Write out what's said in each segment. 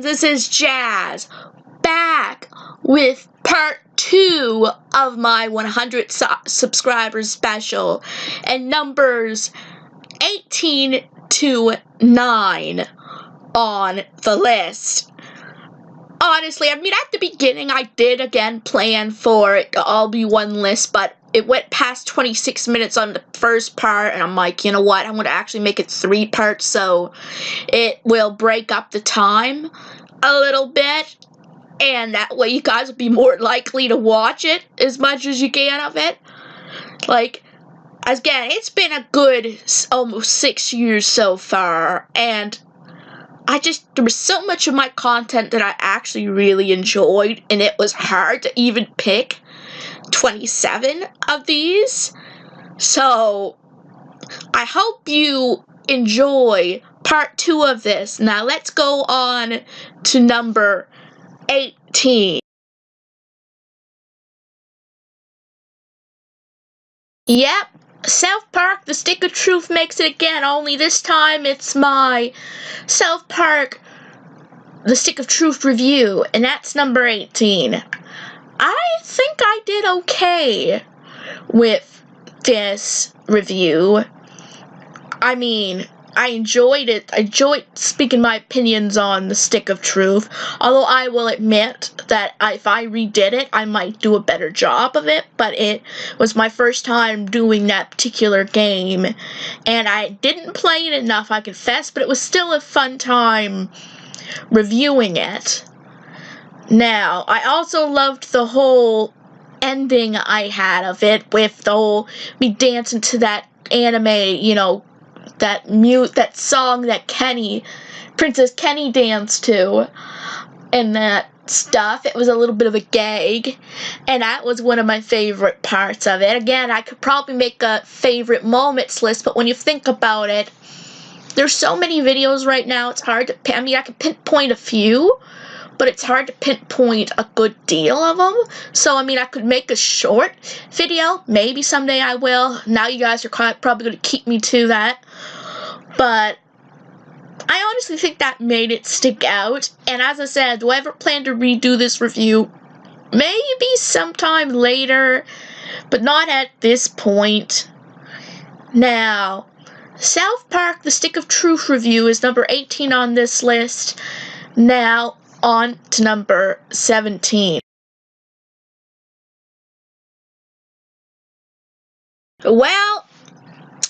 friends, this is Jazz, back with part 2 of my 100 subscribers special, and numbers 18 to 9 on the list. Honestly, I mean, at the beginning, I did again plan for it to all be one list, but it went past 26 minutes on the first part, and I'm like, you know what, I'm going to actually make it 3 parts, so it will break up the time a little bit, and that way you guys will be more likely to watch it as much as you can of it. Like, again, it's been a good almost 6 years so far, and there was so much of my content that I actually really enjoyed, and it was hard to even pick 27 of these. So I hope you enjoy part 2 of this. Now let's go on to number 18. Yep, South Park, The Stick of Truth makes it again, only this time it's my South Park, The Stick of Truth review, and that's number 18. I think I did okay with this review. I mean, I enjoyed it. I enjoyed speaking my opinions on The Stick of Truth, although I will admit that if I redid it, I might do a better job of it, but it was my first time doing that particular game, and I didn't play it enough, I confess, but it was still a fun time reviewing it. Now, I also loved the whole ending I had of it, with the whole me dancing to that anime, you know, that song that Princess Kenny danced to, and that stuff. It was a little bit of a gag, and that was one of my favorite parts of it. Again, I could probably make a favorite moments list, but when you think about it, there's so many videos right now, it's hard to, I mean, I can pinpoint a few, but it's hard to pinpoint a good deal of them. So, I mean, I could make a short video. Maybe someday I will. Now you guys are probably going to keep me to that. But I honestly think that made it stick out. And as I said, do I ever plan to redo this review? Maybe sometime later, but not at this point. Now, South Park, The Stick of Truth review is number 18 on this list. Now, on to number 17. Well,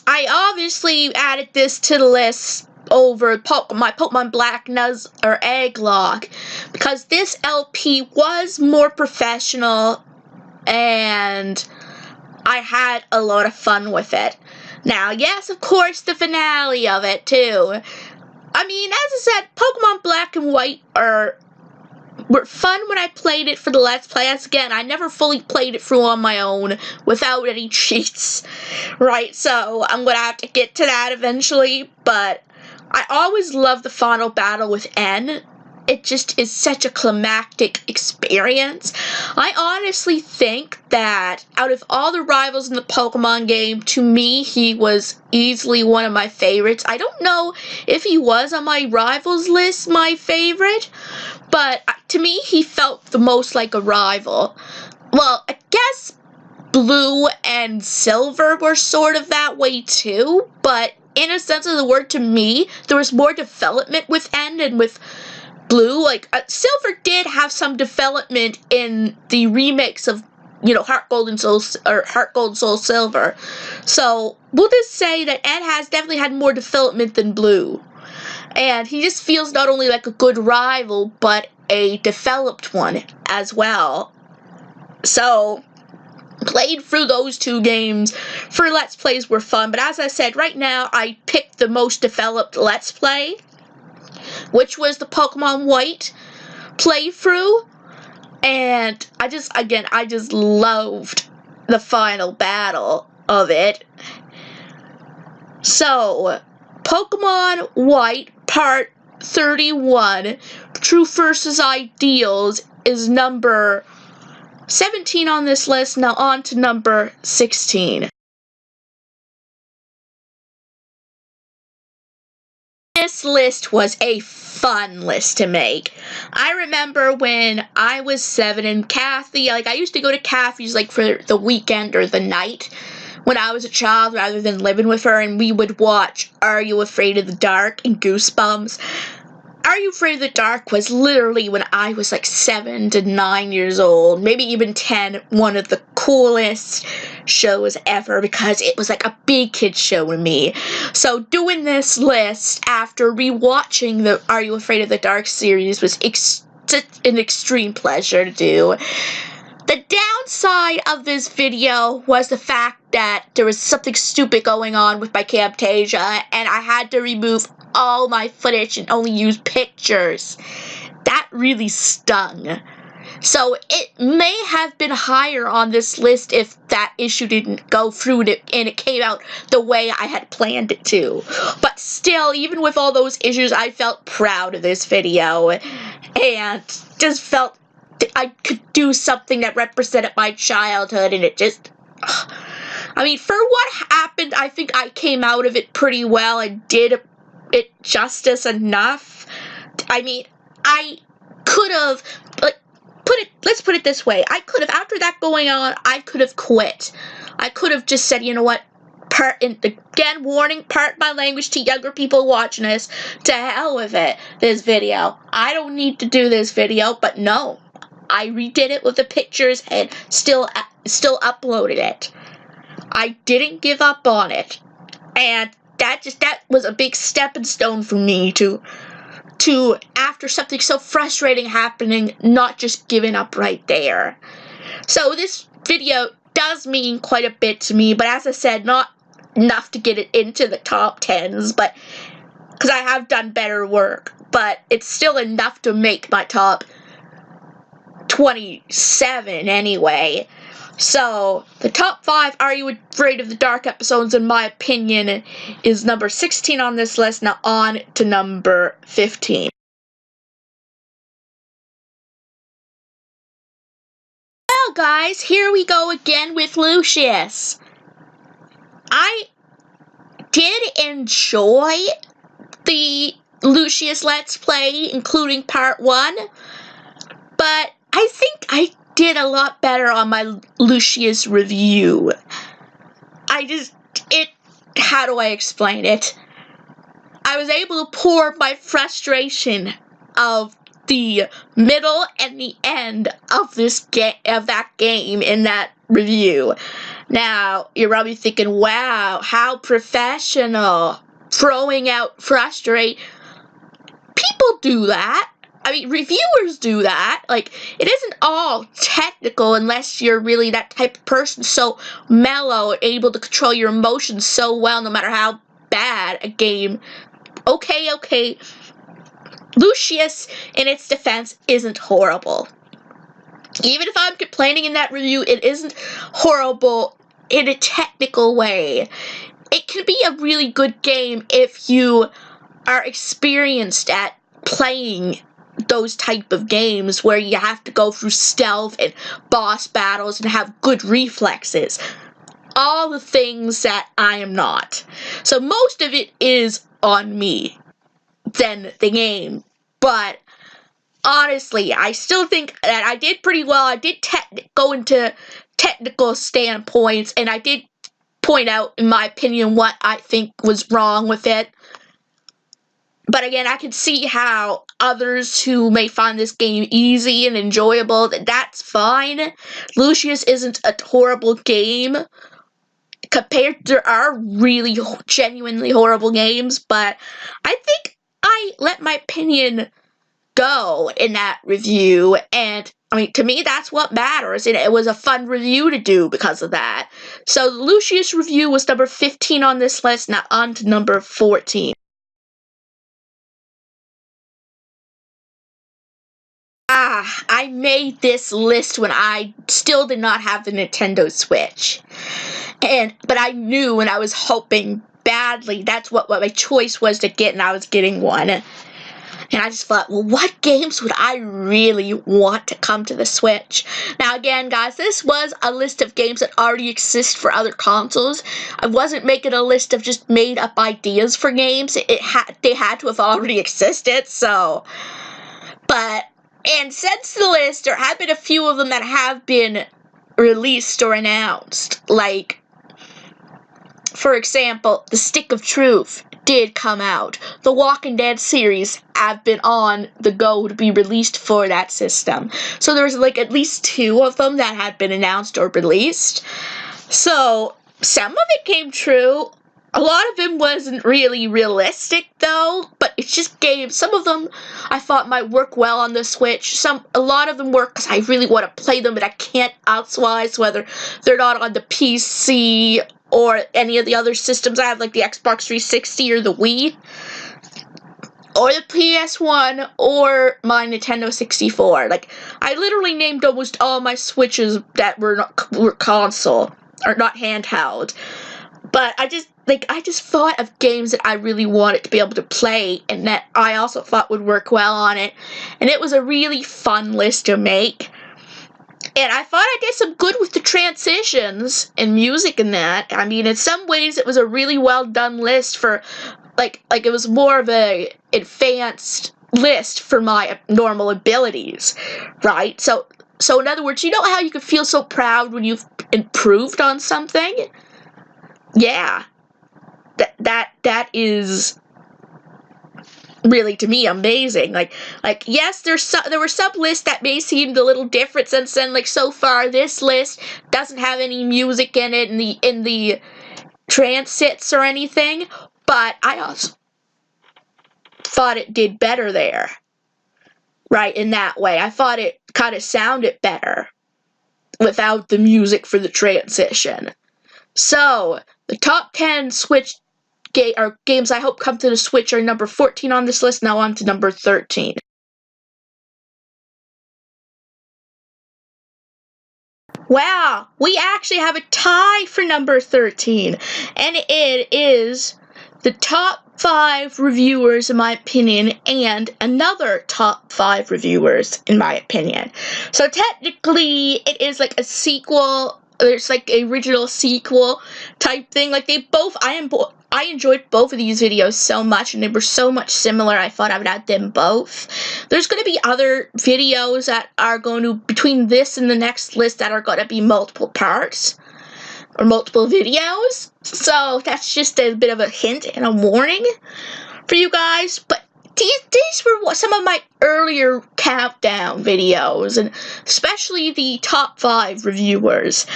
I obviously added this to the list over my Pokemon Black Egg Lock, because this LP was more professional and I had a lot of fun with it. Now, yes, of course, the finale of it too. I mean, as I said, Pokemon Black and White were fun when I played it for the Let's Play. As again, I never fully played it through on my own without any cheats, right? So I'm gonna have to get to that eventually, but I always love the final battle with N. It just is such a climactic experience. I honestly think that out of all the rivals in the Pokemon game, to me, he was easily one of my favorites. I don't know if he was on my rivals list my favorite, but to me, he felt the most like a rival. Well, I guess Blue and Silver were sort of that way too, but in a sense of the word, to me, there was more development with N and with Blue. Like, Silver did have some development in the remix of, you know, Heart Gold and Soul Silver. So we'll just say that Ed has definitely had more development than Blue, and he just feels not only like a good rival, but a developed one as well. So played through those 2 games for Let's Plays were fun, but as I said, right now I picked the most developed Let's Play, which was the Pokemon White playthrough, and I just loved the final battle of it. So, Pokemon White Part 31, Truth vs. Ideals, is number 17 on this list. Now on to number 16. This list was a fun list to make. I remember when I was 7 and Kathy, like I used to go to Kathy's like for the weekend or the night when I was a child rather than living with her, and we would watch Are You Afraid of the Dark and Goosebumps. Are You Afraid of the Dark was literally when I was like 7 to 9 years old, maybe even 10, one of the coolest shows ever because it was like a big kid show to me. So doing this list after rewatching the Are You Afraid of the Dark series was an extreme pleasure to do. The downside of this video was the fact that there was something stupid going on with my Camtasia and I had to remove all my footage and only use pictures. That really stung. So it may have been higher on this list if that issue didn't go through and it came out the way I had planned it to. But still, even with all those issues, I felt proud of this video and just felt I could do something that represented my childhood, and it just, I mean, for what happened, I think I came out of it pretty well and did it justice enough. I mean, I could have, let's put it this way, I could have, after that going on, I could have quit. I could have just said, you know what, again, warning, pardon my language to younger people watching this, to hell with it, this video. I don't need to do this video, but no. I redid it with the pictures and still uploaded it. I didn't give up on it. And that was a big stepping stone for me to after something so frustrating happening, not just giving up right there. So this video does mean quite a bit to me, but as I said, not enough to get it into the top 10s, but because I have done better work, but it's still enough to make my top 27 anyway. So the top 5 Are You Afraid of the Dark episodes, in my opinion, is number 16 on this list. Now on to number 15. Well guys, here we go again with Lucious. I did enjoy the Lucious Let's Play, including part 1, but I think I did a lot better on my Lucious review. How do I explain it? I was able to pour my frustration of the middle and the end of that game in that review. Now, you're probably thinking, wow, how professional, throwing out frustrate. People do that. I mean, reviewers do that. Like, it isn't all technical unless you're really that type of person, so mellow, able to control your emotions so well, no matter how bad a game. Okay. Lucious, in its defense, isn't horrible. Even if I'm complaining in that review, it isn't horrible in a technical way. It can be a really good game if you are experienced at playing those type of games where you have to go through stealth and boss battles and have good reflexes. All the things that I am not. So most of it is on me than the game. But honestly, I still think that I did pretty well. I did go into technical standpoints, and I did point out, in my opinion, what I think was wrong with it. But again, I can see how others who may find this game easy and enjoyable, that's fine. Lucious isn't a horrible game. There are really genuinely horrible games, but I think I let my opinion go in that review, and I mean, to me, that's what matters, and it was a fun review to do because of that. So the Lucious review was number 15 on this list. Now on to number 14. I made this list when I still did not have the Nintendo Switch. But I knew and I was hoping badly that's what my choice was to get, and I was getting one. And I just thought, well, what games would I really want to come to the Switch? Now, again, guys, this was a list of games that already exist for other consoles. I wasn't making a list of just made-up ideas for games. They had to have already existed, so... And since the list, there have been a few of them that have been released or announced. Like, for example, The Stick of Truth did come out. The Walking Dead series have been on the go to be released for that system. So there was like at least 2 of them that had been announced or released. So some of it came true. A lot of them wasn't really realistic though, but it's just games. Some of them I thought might work well on the Switch. A lot of them work because I really want to play them, but I can't elsewise, whether they're not on the PC or any of the other systems I have, like the Xbox 360 or the Wii, or the PS1, or my Nintendo 64. Like, I literally named almost all my Switches that were console, or not handheld. But I just thought of games that I really wanted to be able to play, and that I also thought would work well on it. And it was a really fun list to make. And I thought I did some good with the transitions and music in that. I mean, in some ways, it was a really well done list for, like it was more of a advanced list for my normal abilities, right? So in other words, you know how you can feel so proud when you've improved on something? Yeah, that is really, to me, amazing. Like yes, there were some lists that may seem a little different, since then, like, so far this list doesn't have any music in it in the transits or anything, but I also thought it did better there, right? In that way, I thought it kind of sounded better without the music for the transition. So the top 10 Switch games I hope come to the Switch are number 14 on this list. Now on to number 13. Wow, we actually have a tie for number 13, and it is the top 5 reviewers, in my opinion, and another top 5 reviewers, in my opinion. So technically, it is like a sequel. There's like a original sequel type thing. Like, I enjoyed both of these videos so much, and they were so much similar, I thought I would add them both. There's going to be other videos that are going to, between this and the next list, that are going to be multiple parts, or multiple videos. So that's just a bit of a hint and a warning for you guys. But these were some of my earlier countdown videos, and especially the top 5 reviewers.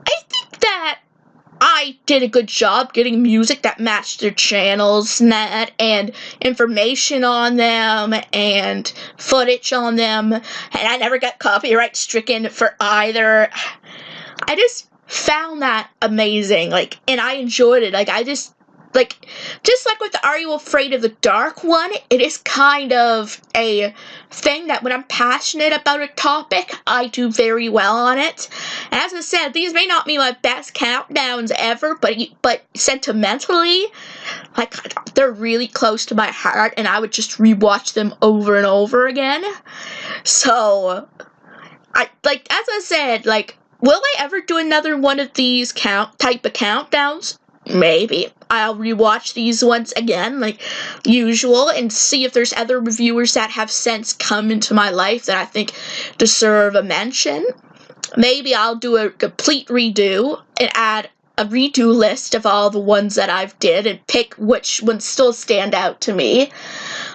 I think that I did a good job getting music that matched their channels and information on them and footage on them, and I never got copyright stricken for either. I just found that amazing, like, and I enjoyed it. Just like with the Are You Afraid of the Dark one, it is kind of a thing that when I'm passionate about a topic, I do very well on it. And as I said, these may not be my best countdowns ever, but sentimentally, like, they're really close to my heart, and I would just rewatch them over and over again. So, as I said, like, will I ever do another one of these type of countdowns? Maybe. I'll rewatch these ones again, like usual, and see if there's other reviewers that have since come into my life that I think deserve a mention. Maybe I'll do a complete redo and add a redo list of all the ones that I've did and pick which ones still stand out to me.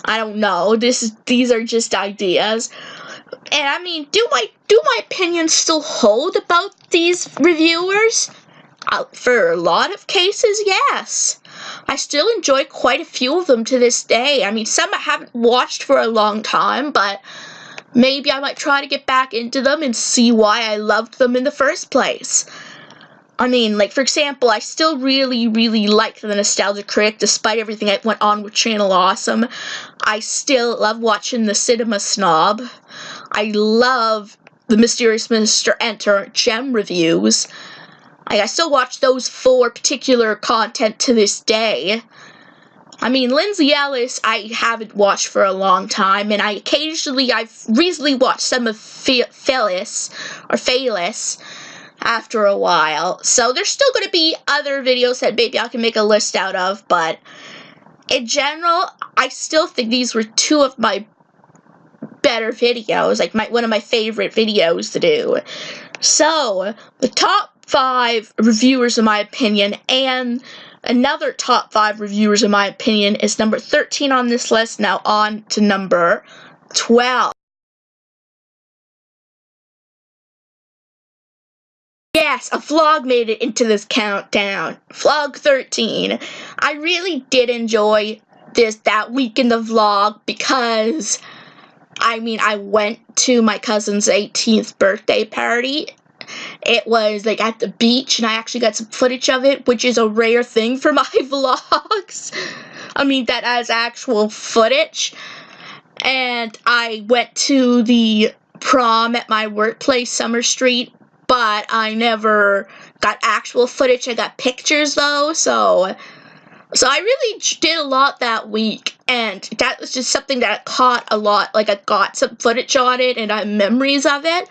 I don't know. These are just ideas. And I mean, do my opinions still hold about these reviewers? For a lot of cases, yes. I still enjoy quite a few of them to this day. I mean, some I haven't watched for a long time, but maybe I might try to get back into them and see why I loved them in the first place. I mean, like, for example, I still really, really like the Nostalgia Critic, despite everything that went on with Channel Awesome. I still love watching the Cinema Snob. I love the Mysterious Mr. Enter Gem reviews. I still watch those for particular content to this day. I mean, Lindsay Ellis, I haven't watched for a long time, and I've recently watched some of Phyllis after a while. So there's still going to be other videos that maybe I can make a list out of, but in general, I still think these were two of my better videos, like one of my favorite videos to do. So, the top 5 reviewers in my opinion, and another top 5 reviewers in my opinion, is number 13 on this list. Now on to number 12. Yes, a vlog made it into this countdown. Vlog 13. I really did enjoy that week in the vlog because, I mean, I went to my cousin's 18th birthday party. It was like at the beach, and I actually got some footage of it, which is a rare thing for my vlogs. I mean, that has actual footage. And I went to the prom at my workplace, Summer Street, but I never got actual footage. I got pictures though, so I really did a lot that week, and that was just something that I caught a lot. Like, I got some footage on it, and I have memories of it.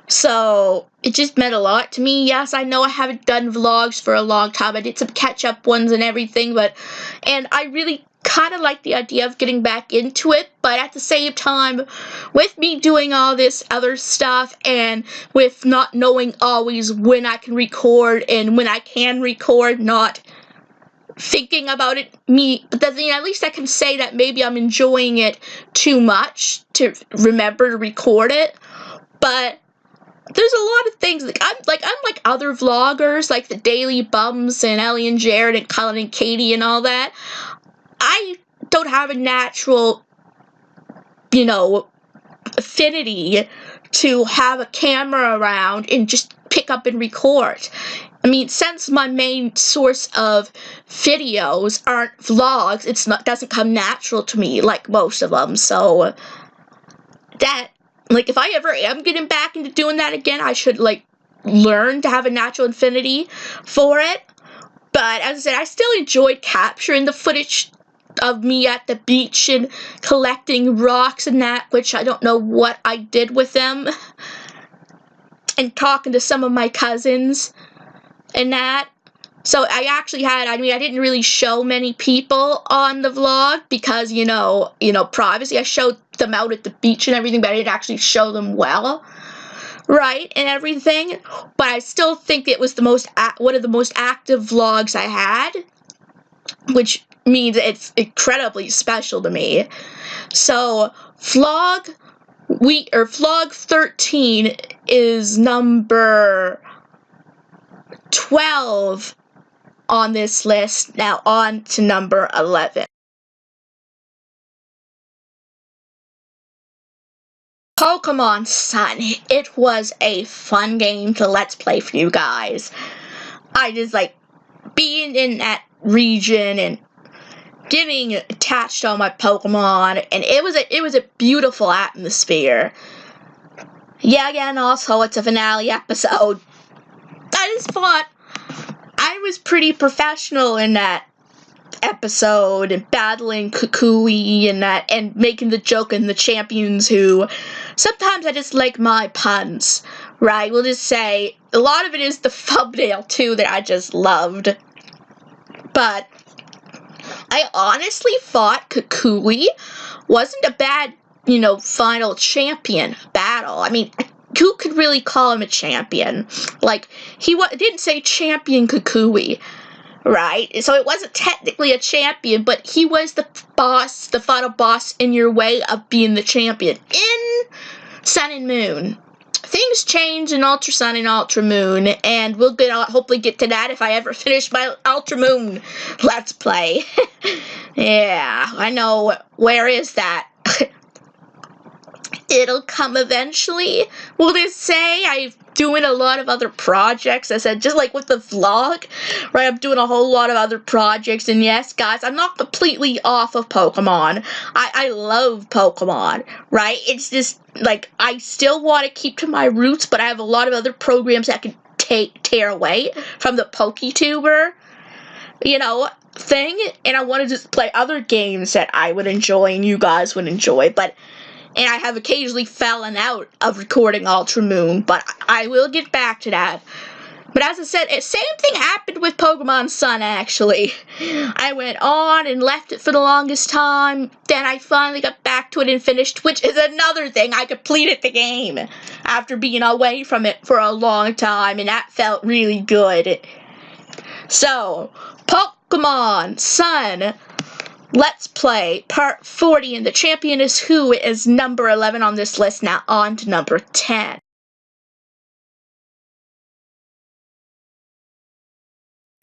So, it just meant a lot to me. Yes, I know I haven't done vlogs for a long time. I did some catch-up ones and everything, and I really kind of like the idea of getting back into it, but at the same time, with me doing all this other stuff, and with not knowing always when I can record and when I can record, not thinking about it, but then at least I can say that maybe I'm enjoying it too much to remember to record it. But there's a lot of things, unlike other vloggers, like the Daily Bums and Ellie and Jared and Colin and Katie and all that, I don't have a natural, affinity to have a camera around and just pick up and record. I mean, since my main source of videos aren't vlogs, doesn't come natural to me like most of them. So if I ever am getting back into doing that again, I should learn to have a natural affinity for it. But as I said, I still enjoyed capturing the footage of me at the beach and collecting rocks and that, which I don't know what I did with them, and talking to some of my cousins and that. So I actually I didn't really show many people on the vlog because, privacy. I showed them out at the beach and everything, but I didn't actually show them well, right, and everything. But I still think it was one of the most active vlogs I had, which means it's incredibly special to me. So vlog 13 is number 12 on this list. Now on to number 11. Pokemon Sun. It was a fun game to Let's Play for you guys. I just being in that region and getting attached to all my Pokemon, and it was a beautiful atmosphere. Yeah, again, also it's a finale episode. I just thought I was pretty professional in that episode, and battling Kukui and that, and making the joke in the champions who sometimes I just like my puns, right? We'll just say a lot of it is the thumbnail too that I just loved. But I honestly thought Kukui wasn't a bad, final champion battle. I mean, who could really call him a champion? He didn't say champion Kukui, right? So it wasn't technically a champion, but he was the boss, the final boss in your way of being the champion in Sun and Moon. Things change in Ultra Sun and Ultra Moon, and we'll hopefully get to that if I ever finish my Ultra Moon Let's Play. Yeah, I know. Where is that? It'll come eventually. We'll just say I'm doing a lot of other projects. I said, just like with the vlog, right? I'm doing a whole lot of other projects. And yes, guys, I'm not completely off of Pokemon. I love Pokemon, right? It's just, I still want to keep to my roots, but I have a lot of other programs that can tear away from the PokeTuber. thing, and I wanted to play other games that I would enjoy and you guys would enjoy, and I have occasionally fallen out of recording Ultra Moon, but I will get back to that. But as I said, same thing happened with Pokemon Sun, actually. I went on and left it for the longest time, then I finally got back to it and finished, which is another thing. I completed the game after being away from it for a long time, and that felt really good. So, Pokemon Sun Let's Play Part 40, and the champion is who is number 11 on this list. Now on to number 10.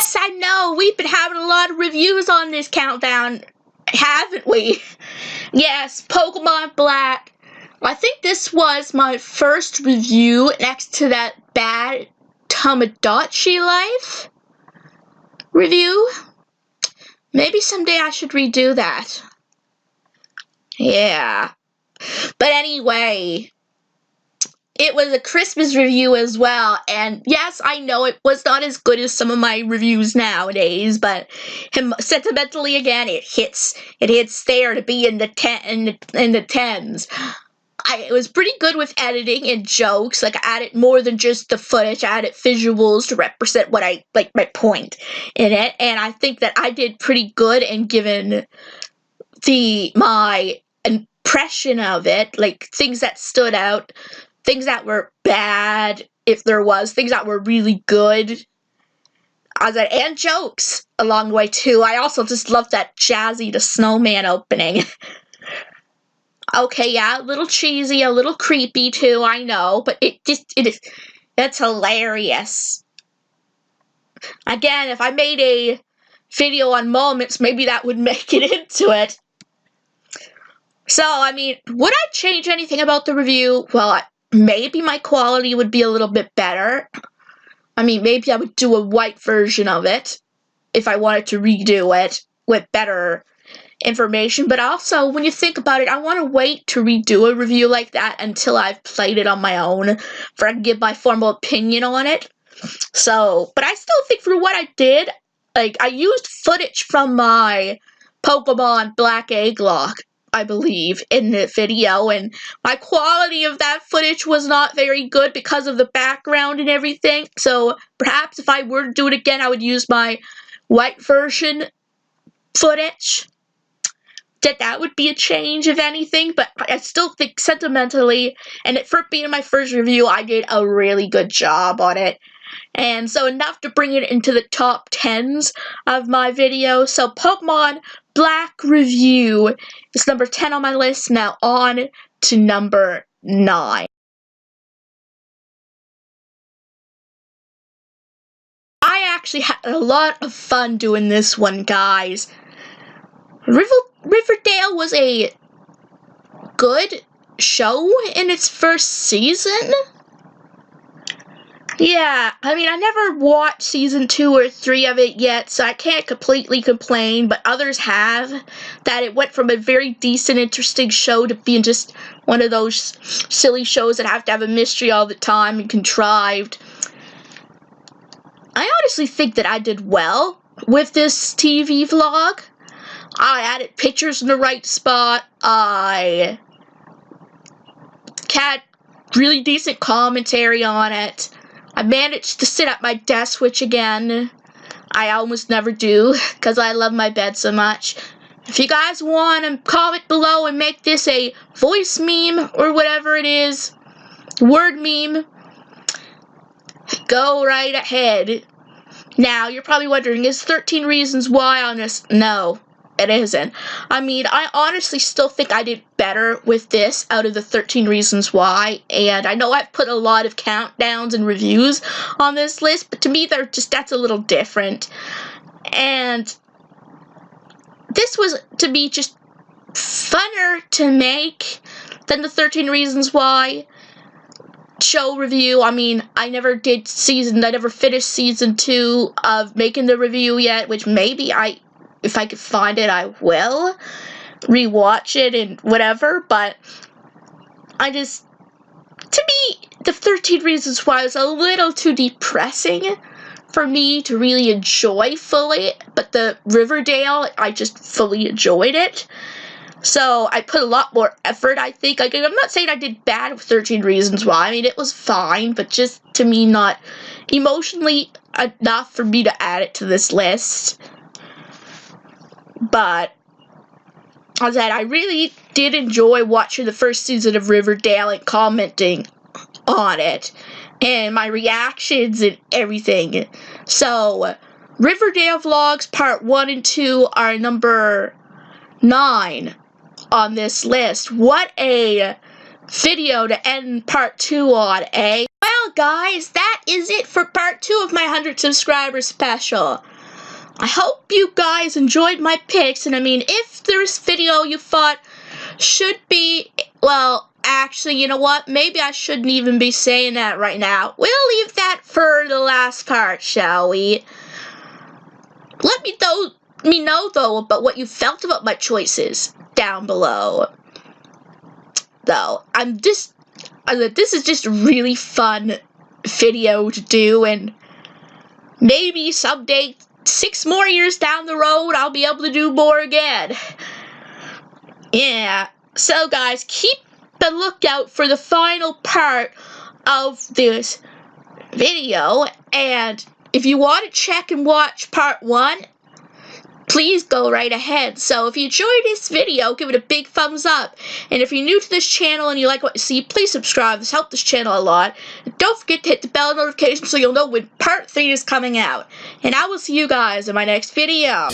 Yes, I know, we've been having a lot of reviews on this countdown, haven't we? Yes, Pokemon Black. I think this was my first review next to that bad Tamagotchi Life review. Maybe someday I should redo that. Yeah. But anyway, it was a Christmas review as well, and yes, I know it was not as good as some of my reviews nowadays, but sentimentally again, it hits there to be in the tens. It was pretty good with editing and jokes. Like, I added more than just the footage. I added visuals to represent what my point in it, and I think that I did pretty good in giving my impression of it, like things that stood out, things that were bad, if there was, things that were really good, and jokes along the way too. I also just love that Jazzy the Snowman opening. Okay, yeah, a little cheesy, a little creepy too, I know, but it's hilarious. Again, if I made a video on moments, maybe that would make it into it. So, I mean, would I change anything about the review? Well, maybe my quality would be a little bit better. I mean, maybe I would do a white version of it if I wanted to redo it with better information. But also, when you think about it, I want to wait to redo a review like that until I've played it on my own, for I can give my formal opinion on it. So, but I still think for what I did, like, I used footage from my Pokemon Black Egglocke, I believe, in the video, and my quality of that footage was not very good because of the background and everything, so perhaps if I were to do it again, I would use my white version footage. That would be a change, if anything, but I still think sentimentally, and for being my first review, I did a really good job on it. And so enough to bring it into the top 10s of my video. So Pokemon Black review is number 10 on my list. Now on to number 9. I actually had a lot of fun doing this one, guys. Riverdale was a good show in its first season. Yeah, I mean, I never watched season 2 or 3 of it yet, so I can't completely complain, but others have, that it went from a very decent, interesting show to being just one of those silly shows that have to have a mystery all the time and contrived. I honestly think that I did well with this TV vlog. I added pictures in the right spot, I had really decent commentary on it. I managed to sit at my desk, which again, I almost never do, because I love my bed so much. If you guys want to comment below and make this a voice meme, or whatever it is, word meme, go right ahead. Now, you're probably wondering, is 13 Reasons Why on this? No. It isn't. I mean, I honestly still think I did better with this out of the 13 Reasons Why, and I know I've put a lot of countdowns and reviews on this list, but to me, that's a little different. And this was, to me, just funner to make than the 13 Reasons Why show review. I mean, I never finished season 2 of making the review yet, which maybe if I could find it, I will rewatch it and whatever, but to me, the 13 Reasons Why was a little too depressing for me to really enjoy fully, but the Riverdale, I just fully enjoyed it. So I put a lot more effort, I think. Like, I'm not saying I did bad with 13 Reasons Why. I mean, it was fine, but just, to me, not emotionally enough for me to add it to this list. But, as I said, I really did enjoy watching the first season of Riverdale and commenting on it, and my reactions and everything. So, Riverdale Vlogs Part 1 and 2 are number 9 on this list. What a video to end Part 2 on, eh? Well, guys, that is it for Part 2 of my 100 subscriber special. I hope you guys enjoyed my picks, and I mean, if there's video you thought should be, well, actually, you know what? Maybe I shouldn't even be saying that right now. We'll leave that for the last part, shall we? Let me know, though, about what you felt about my choices down below. Though, this is just a really fun video to do, and maybe someday, 6 more years down the road, I'll be able to do more again. Yeah, so guys, keep a lookout for the final part of this video, and if you want to check and watch Part 1, please go right ahead. So if you enjoyed this video, give it a big thumbs up. And if you're new to this channel and you like what you see, please subscribe. This helps this channel a lot. And don't forget to hit the bell notification so you'll know when Part 3 is coming out. And I will see you guys in my next video.